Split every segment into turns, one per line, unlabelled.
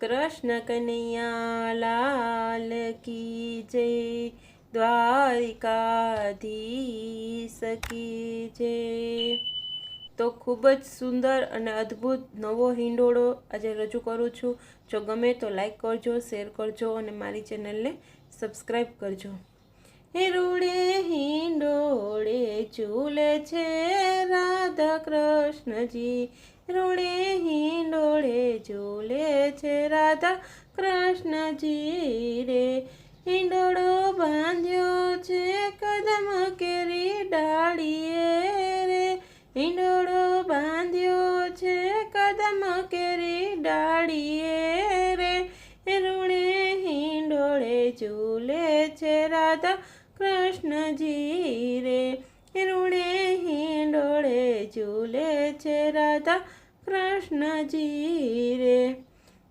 कृष्ण कन्हैया लाल की जय, દ્વારિકાધીશ કી જય। તો ખૂબ જ સુંદર અને અદ્ભુત નવો હિંડોળો આજે રજૂ કરું છું। જો ગમે તો લાઈક કરજો, શેર કરજો અને મારી ચેનલને સબસ્ક્રાઈબ કરજો। હે રૂડે હિંડોળે ઝૂલે છે રાધા કૃષ્ણજી, રૂડે હિંડોળે ઝૂલે છે રાધા કૃષ્ણજી રે। હિંડોળો બાંધ્યો છે કદમ કેરી ડાળીએ રે, હિંડોળો બાંધ્યો છે કદમ કેરી ડાળીએ રે। રૂડે હિંડોળે ઝૂલે છે રાધા કૃષ્ણજી રે, રૂડે હિંડોળે ઝૂલે છે રાધા કૃષ્ણજી રે।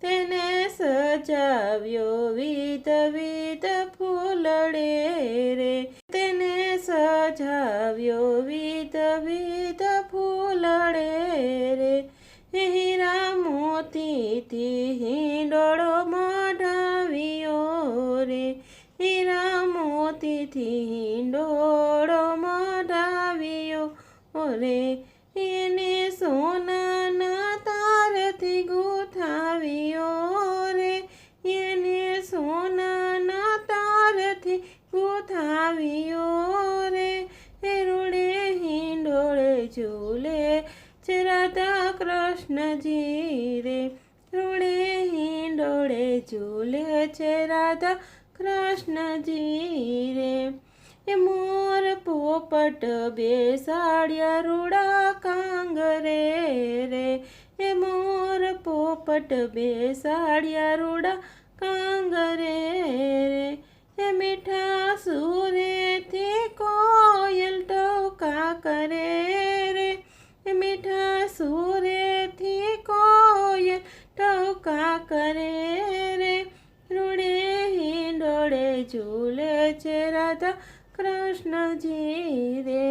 તેને સજાવ્યો વિધ વિધ ફૂલડે રે, તેને સજાવ્યો વિધ વિધ ફૂલડે રે। હીરા મોતીથી હિંડોળો મઢાવ્યો રે, હીરા મોતીથી હિંડોળો મઢાવ્યો રે। એને સોનાના તારથી ગૂંથાવ્યો રે, એને સોનાના તારથી ગૂંથાવ્યો રે। રૂડે હિંડોળે ઝૂલે છે રાધા કૃષ્ણજી રે, રૂડે હિંડોળે ઝૂલે છે રાધા કૃષ્ણજી રે। એ મોર પોપટ બેસાડ્યા રૂડા કાંગરે રે, એ મોર પોપટ બેસાડ્યા રૂડા કાંગરે રે। એ મીઠા સુરેથી કોયલ ટહુકા કરે રે, એ મીઠા સુરેથી કોયલ ટહુકા કરે રે। રૂડે હિંડોળે ઝૂલે છે રાધા કૃષ્ણજી રે,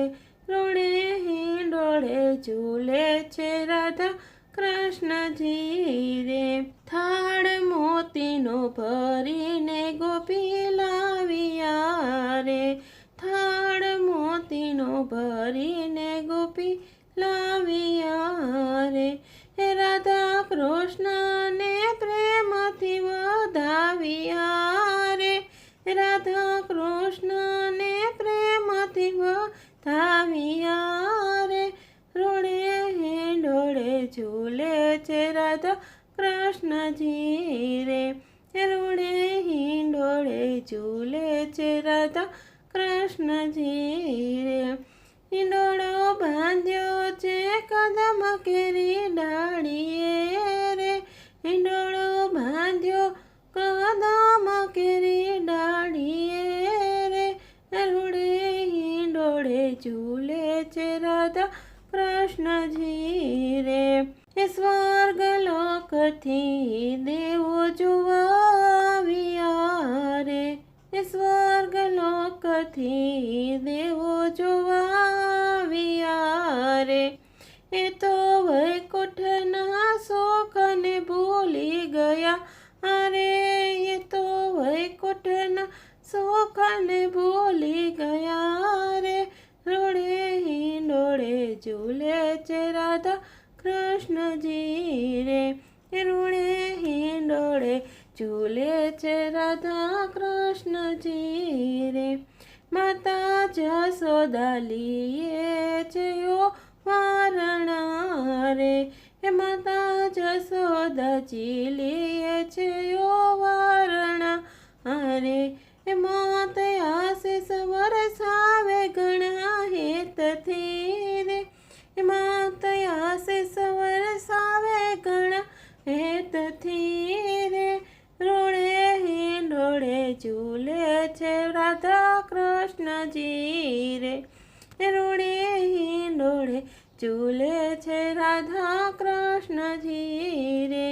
રૂડે હિંડોળે ઝૂલે છે રાધા કૃષ્ણજી રે। થાળ મોતીનો ભરીને ગોપી લાવ્યા રે, થાળ મોતીનો ભરીને ગોપી લાવ્યા રે। રાધા કૃષ્ણને પ્રેમથી વધાવ્યા રે, રાધા કૃષ્ણને પ્રેમથી વધાવ્યા રે। રૂડે હિંડોળે ઝૂલે છે રાધા કૃષ્ણજી રે, રૂડે હિંડોળે ઝૂલે છે રાધા કૃષ્ણજી રે। હિંડોળો બાંધ્યો છે કદમ કેરી ડાળીએ રે, હિંડોળો બાંધ્યો કદમ કેરી ડાળીએ રે। રૂડે હિંડોળે ઝૂલે છે રાધા કૃષ્ણજી રે। સ્વર્ગ લોકથી દેવો જોવા આવ્યા રે, સ્વર્ગ લોકથી દેવો જોવા આવ્યા રે। એ તો વૈકુંઠના શોકને ભૂલી ગયા અરે, એ તો વૈકુંઠના શોકને ભૂલી ગયા રે। રૂડે હિંડોળે ઝૂલે છે રાધા કૃષ્ણજી રે, રૂડે હિંડોળે ઝૂલે છે રાધા કૃષ્ણજી રે। માતા જશોદા લીએ છે વારણા રે, માતા જશોદાજી લીએ છે વારણા રે। માત આશીષ વરસાવે ઘણા હેતથી રે, માત આશીષ વરસાવે ઘણા હેતથી રે। રૂડે હિંડોળે ઝૂલે છે રાધા કૃષ્ણજી રે, રૂડે હિંડોળે ઝૂલે છે રાધા કૃષ્ણજી રે।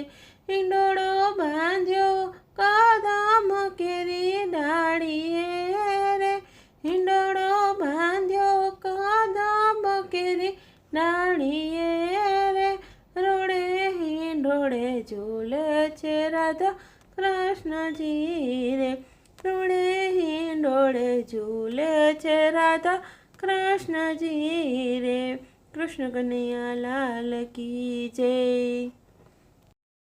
હિંડોળો બાંધ્યો કદમ કેરી ડાળીએ રે, હિંડોળો બાંધ્યો કદમ કેરી ડાળીએ રે। રૂડે હિંડોળે ઝૂલે રાધા કૃષ્ણજી રે, રૂડે હિંડોળે ઝૂલે છે રાધા કૃષ્ણજી રે, કૃષ્ણ કનૈયા લાલ કી જય।